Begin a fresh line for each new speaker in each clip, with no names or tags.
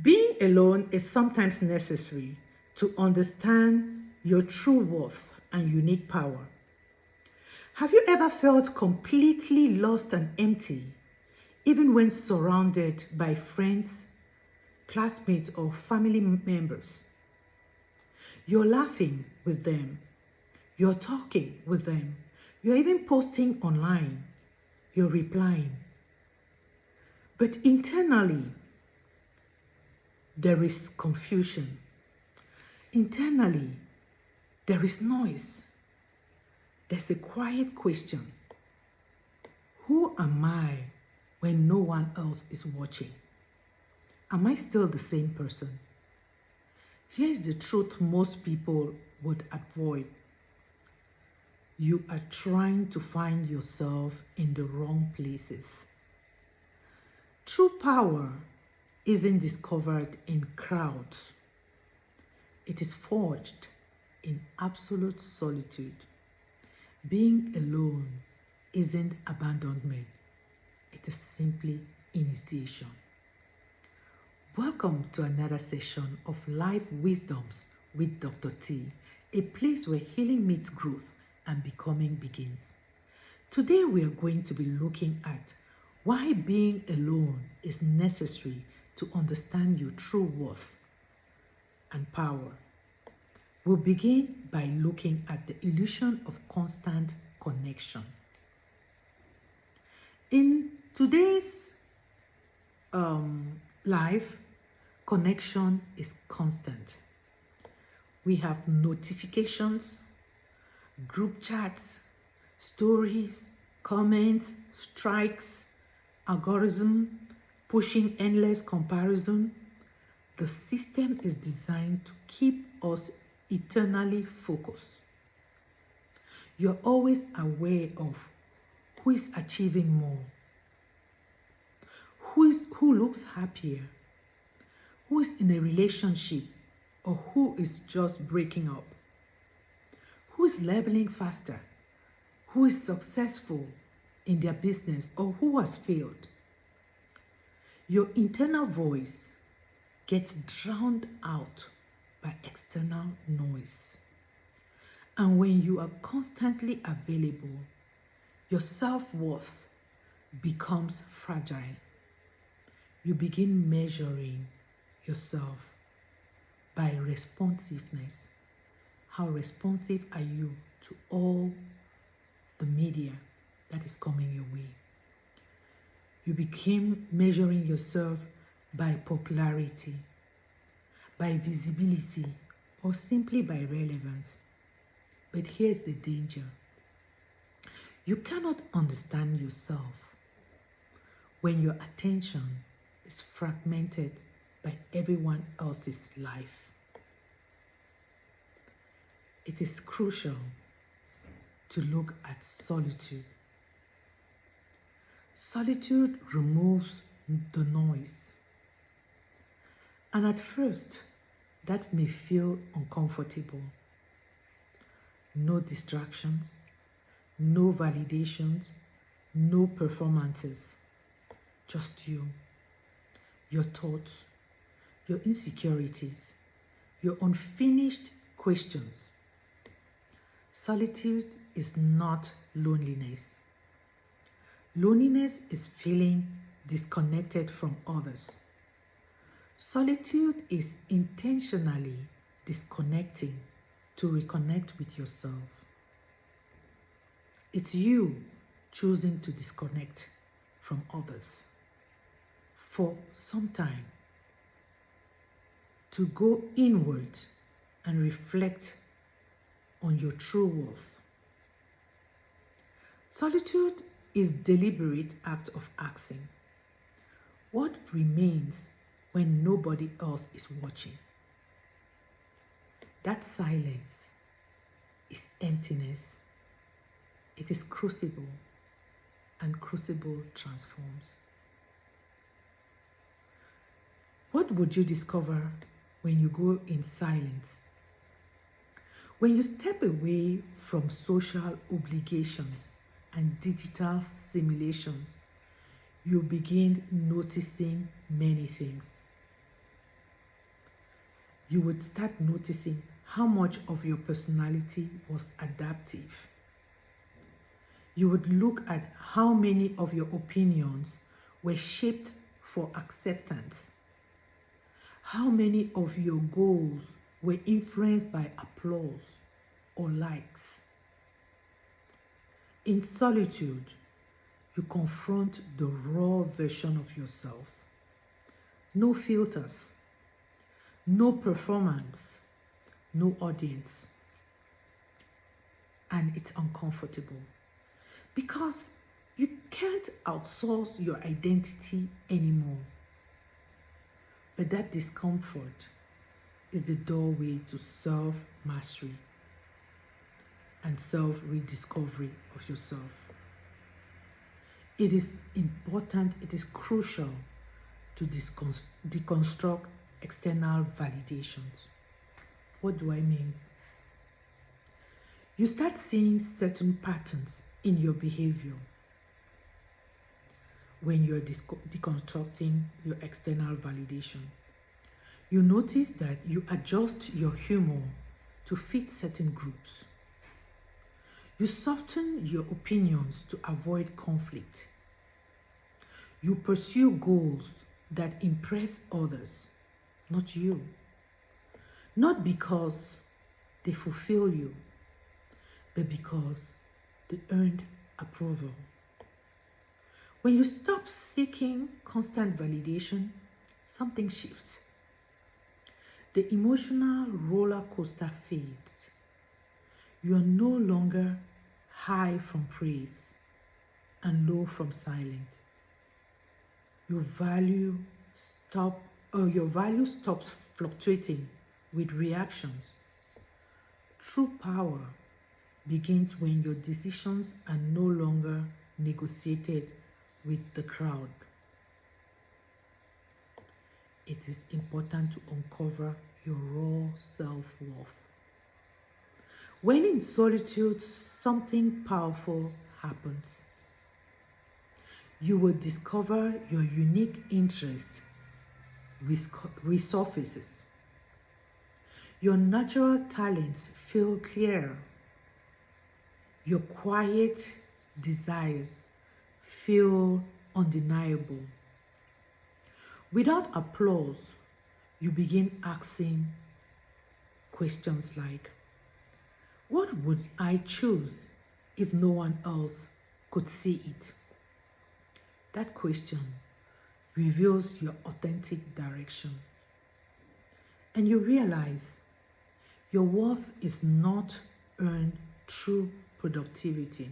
Being alone is sometimes necessary to understand your true worth and unique power. Have you ever felt completely lost and empty, even when surrounded by friends, classmates, or family members? You're laughing with them, you're talking with them, you're even posting online, you're replying. But internally, there is confusion. Internally, there is noise. There's a quiet question. Who am I when no one else is watching? Am I still the same person? Here's the truth most people would avoid. You are trying to find yourself in the wrong places. True power isn't discovered in crowds. It is forged in absolute solitude. Being alone isn't abandonment. It is simply initiation. Welcome to another session of Life Wisdoms with Dr. T, a place where healing meets growth and becoming begins. Today we are going to be looking at why being alone is necessary to understand your true worth and power. We'll begin by looking at the illusion of constant connection. In today's life, connection is constant. We have notifications, group chats, stories, comments, strikes, algorithm, pushing endless comparison. The system is designed to keep us eternally focused. You're always aware of who is achieving more, who looks happier, who is in a relationship, or who is just breaking up, who is leveling faster, who is successful in their business, or who has failed. Your internal voice gets drowned out by external noise. And when you are constantly available, your self-worth becomes fragile. You begin measuring yourself by responsiveness. How responsive are you to all the media that is coming your way? You begin measuring yourself by popularity, by visibility, or simply by relevance. But here's the danger. You cannot understand yourself when your attention is fragmented by everyone else's life. It is crucial to look at solitude. Solitude removes the noise. And at first, that may feel uncomfortable. No distractions, no validations, no performances. Just you, your thoughts, your insecurities, your unfinished questions. Solitude is not loneliness. Loneliness is feeling disconnected from others. Solitude is intentionally disconnecting to reconnect with yourself. It's you choosing to disconnect from others for some time, to go inward and reflect on your true worth. Solitude is deliberate act of asking, what remains when nobody else is watching? That silence is emptiness. It is crucible, and crucible transforms. What would you discover when you go in silence? When you step away from social obligations and digital simulations, you begin noticing many things. you would start noticing how much of your personality was adaptive. You would look at how many of your opinions were shaped for acceptance. How many of your goals were influenced by applause or likes. In solitude, you confront the raw version of yourself. No filters, no performance, no audience. And it's uncomfortable because you can't outsource your identity anymore. But that discomfort is the doorway to self-mastery and self-rediscovery of yourself. It is important, it is crucial to deconstruct external validations. What do I mean? You start seeing certain patterns in your behavior when you're deconstructing your external validation. You notice that you adjust your humor to fit certain groups. You soften your opinions to avoid conflict. You pursue goals that impress others, not you. Not because they fulfill you, but because they earned approval. When you stop seeking constant validation, something shifts. The emotional roller coaster fades. You are no longer high from praise and low from silence. Your value stops fluctuating with reactions. True power begins when your decisions are no longer negotiated with the crowd. It is important to uncover your raw self-worth. When in solitude, something powerful happens. You will discover your unique interest resurfaces. Your natural talents feel clearer. Your quiet desires feel undeniable. Without applause, you begin asking questions like, what would I choose if no one else could see it? That question reveals your authentic direction. And you realize your worth is not earned through productivity.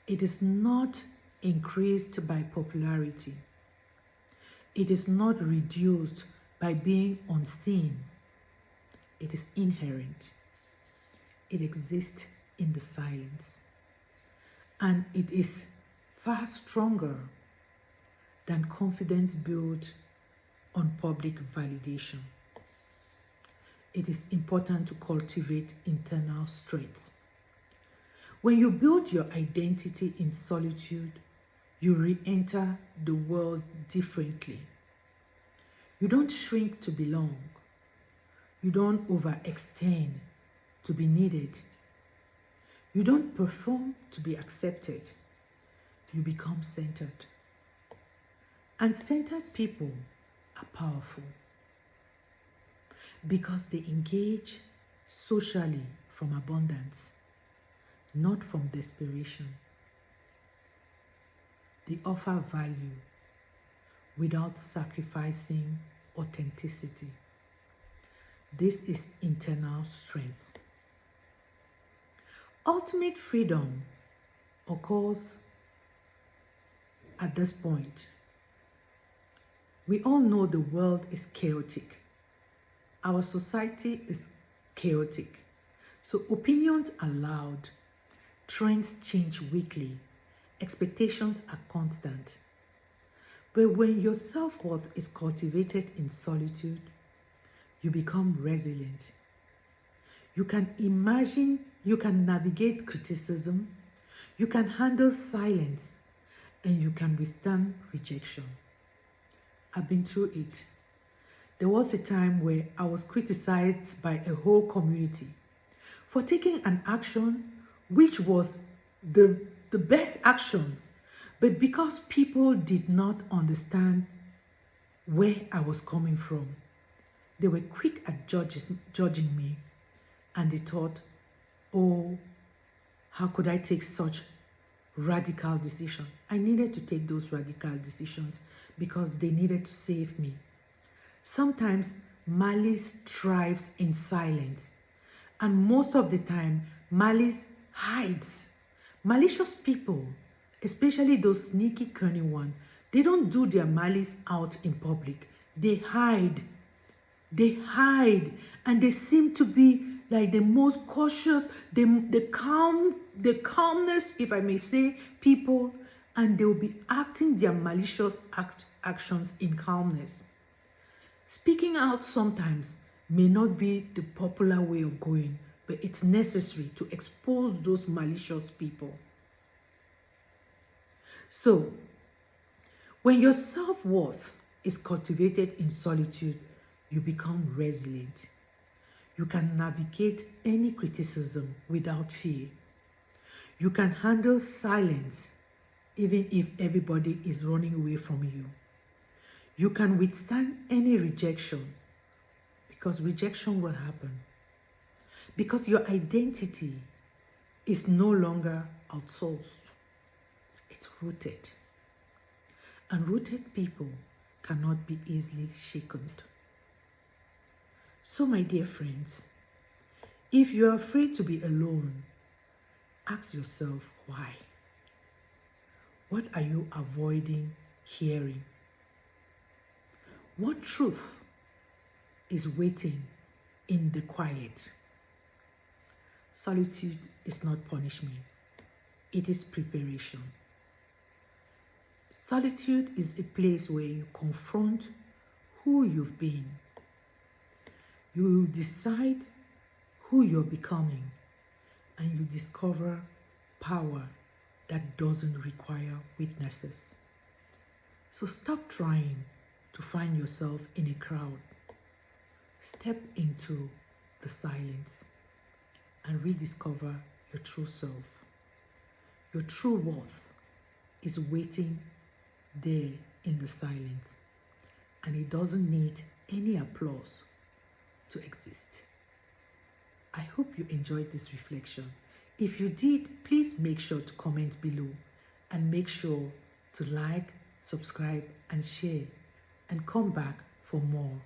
It is not increased by popularity. It is not reduced by being unseen. It is inherent. It exists in the silence. And it is far stronger than confidence built on public validation. It is important to cultivate internal strength. When you build your identity in solitude, you re-enter the world differently. You don't shrink to belong. You don't overextend to be needed. You don't perform to be accepted. You become centered. And centered people are powerful because they engage socially from abundance, not from desperation. They offer value without sacrificing authenticity. This is internal strength. Ultimate freedom occurs at this point. We all know the world is chaotic. Our society is chaotic. So opinions are loud, trends change weekly, expectations are constant. But when your self-worth is cultivated in solitude, you become resilient. You can navigate criticism, you can handle silence, and you can withstand rejection. I've been through it. There was a time where I was criticized by a whole community for taking an action which was the best action, but because people did not understand where I was coming from, they were quick at judging me, and they thought, oh, how could I take such radical decision? I needed to take those radical decisions because they needed to save me. Sometimes malice thrives in silence, and most of the time, malice hides. Malicious people, especially those sneaky, cunning ones, they don't do their malice out in public. They hide. They hide, and they seem to be like the most cautious, the calmness, if I may say, people, and they will be acting their malicious actions in calmness. Speaking out sometimes may not be the popular way of going, but it's necessary to expose those malicious people. So, when your self-worth is cultivated in solitude, you become resilient. You can navigate any criticism without fear. You can handle silence even if everybody is running away from you. You can withstand any rejection because rejection will happen. Because your identity is no longer outsourced. It's rooted. And rooted people cannot be easily shaken. So, my dear friends, if you're afraid to be alone, ask yourself why. What are you avoiding hearing? What truth is waiting in the quiet? Solitude is not punishment. It is preparation. Solitude is a place where you confront who you've been. You decide who you're becoming, and you discover power that doesn't require witnesses. So stop trying to find yourself in a crowd. Step into the silence and rediscover your true self. Your true worth is waiting there in the silence, and it doesn't need any applause to exist. I hope you enjoyed this reflection. If you did, please make sure to comment below, and make sure to like, subscribe, and share, and come back for more.